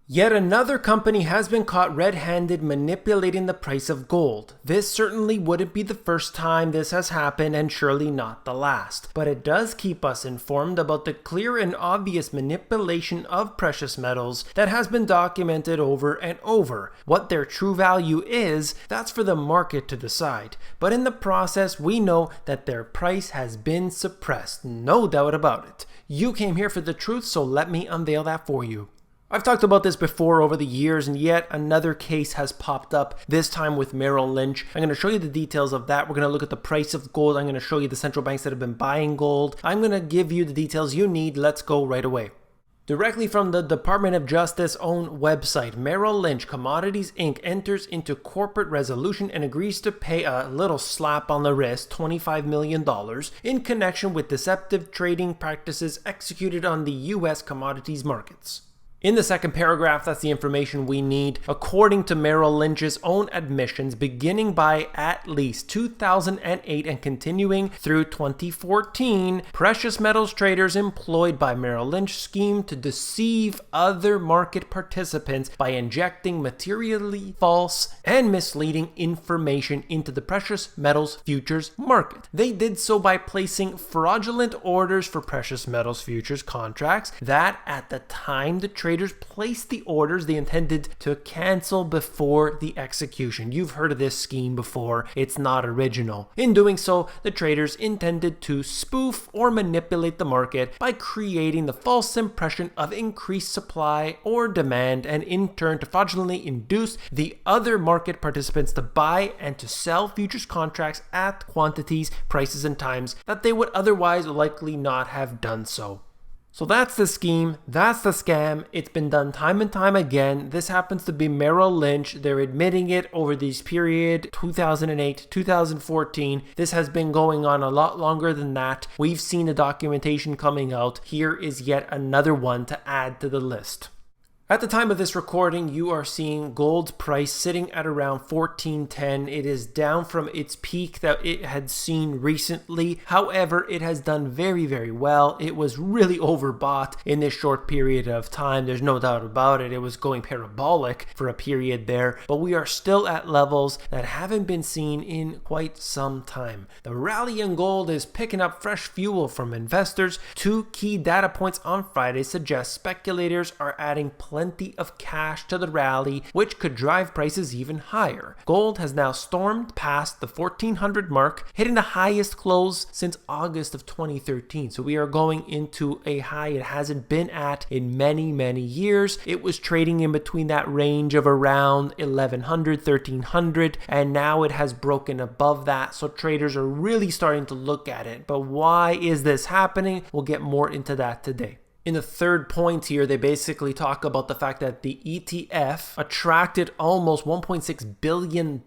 Yet another company has been caught red-handed manipulating the price of gold. This certainly wouldn't be the first time this has happened and surely not the last, but it does keep us informed about the clear and obvious manipulation of precious metals that has been documented over and over. What their true value is, that's for the market to decide, but in the process we know that their price has been suppressed, no doubt about it. You came here for the truth, so let me unveil that for you. I've talked about this before over the years, and yet another case has popped up, this time with Merrill Lynch. I'm going to show you the details of that. We're going to look at the price of gold. I'm going to show you the central banks that have been buying gold. I'm going to give you the details you need. Let's go right away. Directly from the Department of Justice own website, Merrill Lynch Commodities Inc. enters into corporate resolution and agrees to pay a little slap on the wrist, $25 million, in connection with deceptive trading practices executed on the U.S. commodities markets. In the second paragraph, that's the information we need. According to Merrill Lynch's own admissions, beginning by at least 2008 and continuing through 2014, precious metals traders employed by Merrill Lynch schemed to deceive other market participants by injecting materially false and misleading information into the precious metals futures market. They did so by placing fraudulent orders for precious metals futures contracts that, at the time the traders placed the orders, they intended to cancel before the execution. You've heard of this scheme before. It's not original. In doing so, the traders intended to spoof or manipulate the market by creating the false impression of increased supply or demand, and in turn to fraudulently induce the other market participants to buy and to sell futures contracts at quantities, prices, and times that they would otherwise likely not have done so. So that's the scheme, that's the scam. It's been done time and time again. This happens to be Merrill Lynch. They're admitting it over this period, 2008, 2014. This has been going on a lot longer than that. We've seen the documentation coming out. Here is yet another one to add to the list. At the time of this recording, you are seeing gold's price sitting at around $14.10. It is down from its peak that it had seen recently. However, it has done very, very well. It was really overbought in this short period of time. There's no doubt about it. It was going parabolic for a period there, but we are still at levels that haven't been seen in quite some time. The rally in gold is picking up fresh fuel from investors. Two key data points on Friday suggest speculators are adding plenty of cash to the rally, which could drive prices even higher. Gold has now stormed past the 1400 mark, hitting the highest close since August of 2013. So we are going into a high it hasn't been at in many, many years. It was trading in between that range of around 1100, 1300, and now it has broken above that. So traders are really starting to look at it. But why is this happening? We'll get more into that today. In the third point here, they basically talk about the fact that the ETF attracted almost $1.6 billion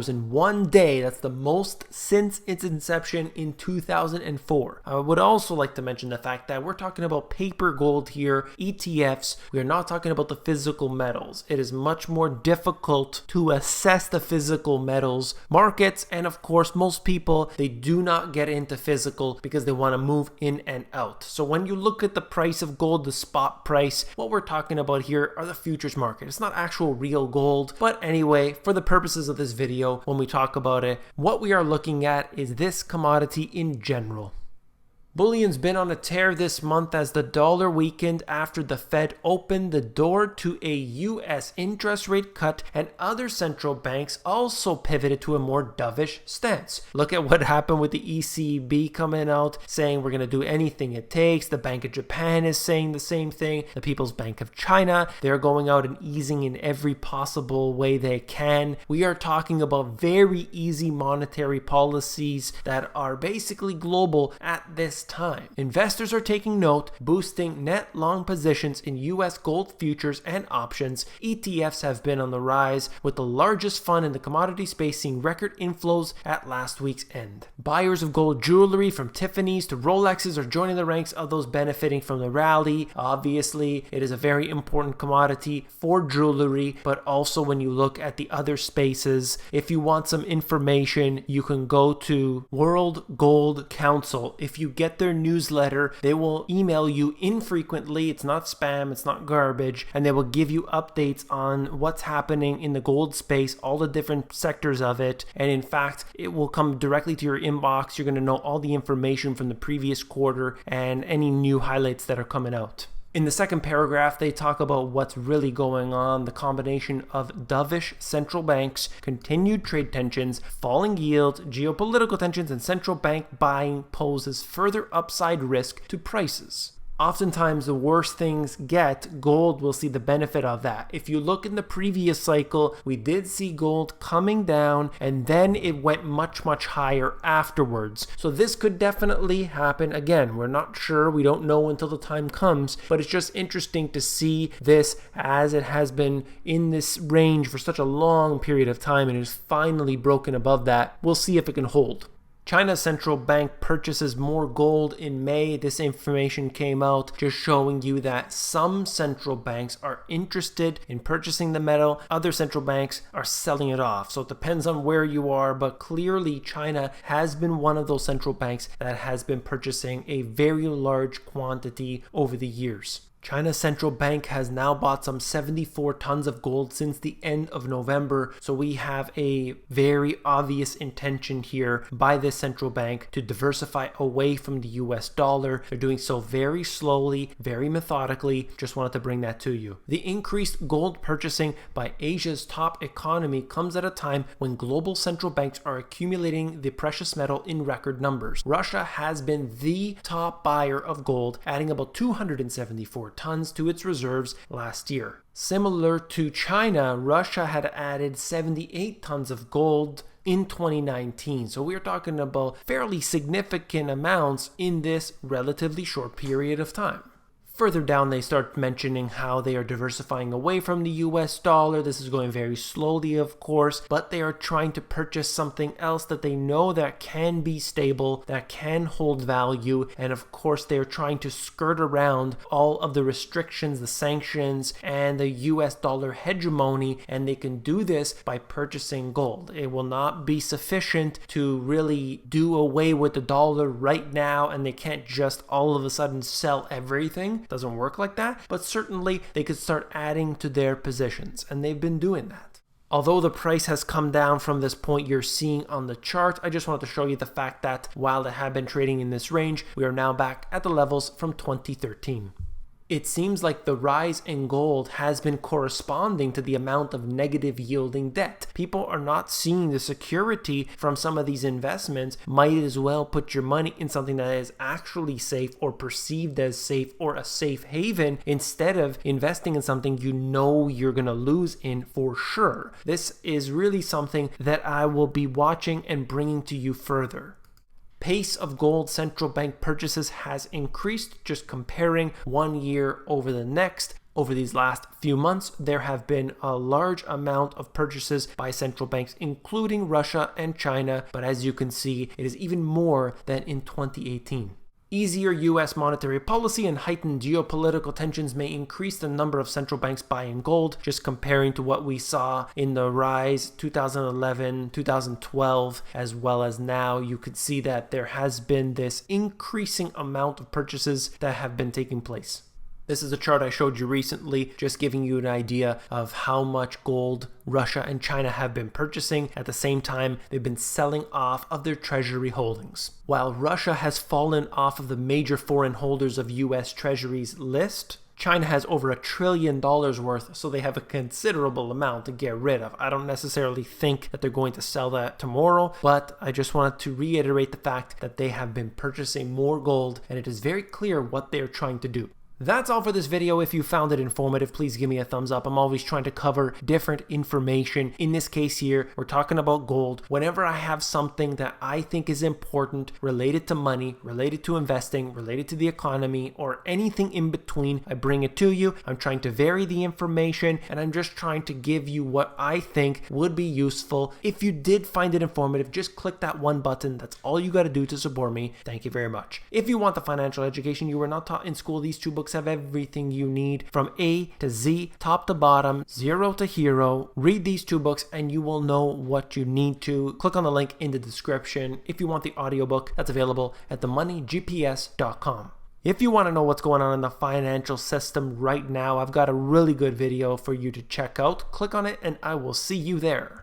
in one day. That's the most since its inception in 2004. I would also like to mention the fact that we're talking about paper gold here, ETFs. We are not talking about the physical metals. It is much more difficult to assess the physical metals markets. And of course, most people, they do not get into physical because they want to move in and out. So when you look at the price of gold, the spot price, what we're talking about here are the futures market. It's not actual real gold, but anyway, for the purposes of this video, when we talk about it, what we are looking at is this commodity in general. Bullion's been on a tear this month as the dollar weakened after the Fed opened the door to a U.S. interest rate cut, and other central banks also pivoted to a more dovish stance. Look at what happened with the ECB coming out saying we're going to do anything it takes. The Bank of Japan is saying the same thing. The People's Bank of China, they're going out and easing in every possible way they can. We are talking about very easy monetary policies that are basically global at this time. Investors are taking note, boosting net long positions in US gold futures and options. ETFs have been on the rise, with the largest fund in the commodity space seeing record inflows at last week's end. Buyers of gold jewelry from Tiffany's to Rolexes are joining the ranks of those benefiting from the rally. Obviously, it is a very important commodity for jewelry, but also when you look at the other spaces, if you want some information, you can go to World Gold Council. If you get get their newsletter. They will email you infrequently. It's not spam, it's not garbage, and they will give you updates on what's happening in the gold space, all the different sectors of it. And in fact, it will come directly to your inbox. You're going to know all the information from the previous quarter and any new highlights that are coming out. In the second paragraph, they talk about what's really going on, the combination of dovish central banks, continued trade tensions, falling yields, geopolitical tensions, and central bank buying poses further upside risk to prices. Oftentimes, the worse things get, gold will see the benefit of that. If you look in the previous cycle, we did see gold coming down and then it went much, much higher afterwards. So this could definitely happen again. We're not sure. We don't know until the time comes, but it's just interesting to see this as it has been in this range for such a long period of time and is finally broken above that. We'll see if it can hold. China's central bank purchases more gold in May. This information came out just showing you that some central banks are interested in purchasing the metal. Other central banks are selling it off. So it depends on where you are, but clearly China has been one of those central banks that has been purchasing a very large quantity over the years. China's central bank has now bought some 74 tons of gold since the end of November, so we have a very obvious intention here by this central bank to diversify away from the US dollar. They're doing so very slowly, very methodically. Just wanted to bring that to you. The increased gold purchasing by Asia's top economy comes at a time when global central banks are accumulating the precious metal in record numbers. Russia has been the top buyer of gold, adding about 274 tons to its reserves last year. Similar to China, Russia had added 78 tons of gold in 2019. So we're talking about fairly significant amounts in this relatively short period of time. Further down, they start mentioning how they are diversifying away from the US dollar. This is going very slowly, of course, but they are trying to purchase something else that they know that can be stable, that can hold value. And of course, they are trying to skirt around all of the restrictions, the sanctions, and the US dollar hegemony. And they can do this by purchasing gold. It will not be sufficient to really do away with the dollar right now, and they can't just all of a sudden sell everything. Doesn't work like that, but certainly they could start adding to their positions, and they've been doing that. Although the price has come down from this point you're seeing on the chart, I just wanted to show you the fact that while it had been trading in this range, we are now back at the levels from 2013. It seems like the rise in gold has been corresponding to the amount of negative yielding debt. People are not seeing the security from some of these investments. Might as well put your money in something that is actually safe or perceived as safe or a safe haven instead of investing in something you know you're going to lose in for sure. This is really something that I will be watching and bringing to you further. Pace of gold central bank purchases has increased, just comparing 1 year over the next. Over these last few months, there have been a large amount of purchases by central banks, including Russia and China, but as you can see, it is even more than in 2018. Easier U.S. monetary policy and heightened geopolitical tensions may increase the number of central banks buying gold, just comparing to what we saw in the rise 2011, 2012, as well as now. You could see that there has been this increasing amount of purchases that have been taking place. This is a chart I showed you recently, just giving you an idea of how much gold Russia and China have been purchasing. At the same time, they've been selling off of their treasury holdings. While Russia has fallen off of the major foreign holders of U.S. treasuries list, China has over $1 trillion worth, so they have a considerable amount to get rid of. I don't necessarily think that they're going to sell that tomorrow, but I just wanted to reiterate the fact that they have been purchasing more gold, and it is very clear what they're trying to do. That's all for this video. If you found it informative, please give me a thumbs up. I'm always trying to cover different information. In this case here, we're talking about gold. Whenever I have something that I think is important related to money, related to investing, related to the economy, or anything in between, I bring it to you. I'm trying to vary the information, and I'm just trying to give you what I think would be useful. If you did find it informative, just click that one button. That's all you got to do to support me. Thank you very much. If you want the financial education you were not taught in school, these two books books have everything you need from A to Z, top to bottom, zero to hero. Read these 2 books and you will know what you need to. Click on the link in the description if you want the audiobook. That's available at themoneygps.com. If you want to know what's going on in the financial system right now, I've got a really good video for you to check out. Click on it and I will see you there.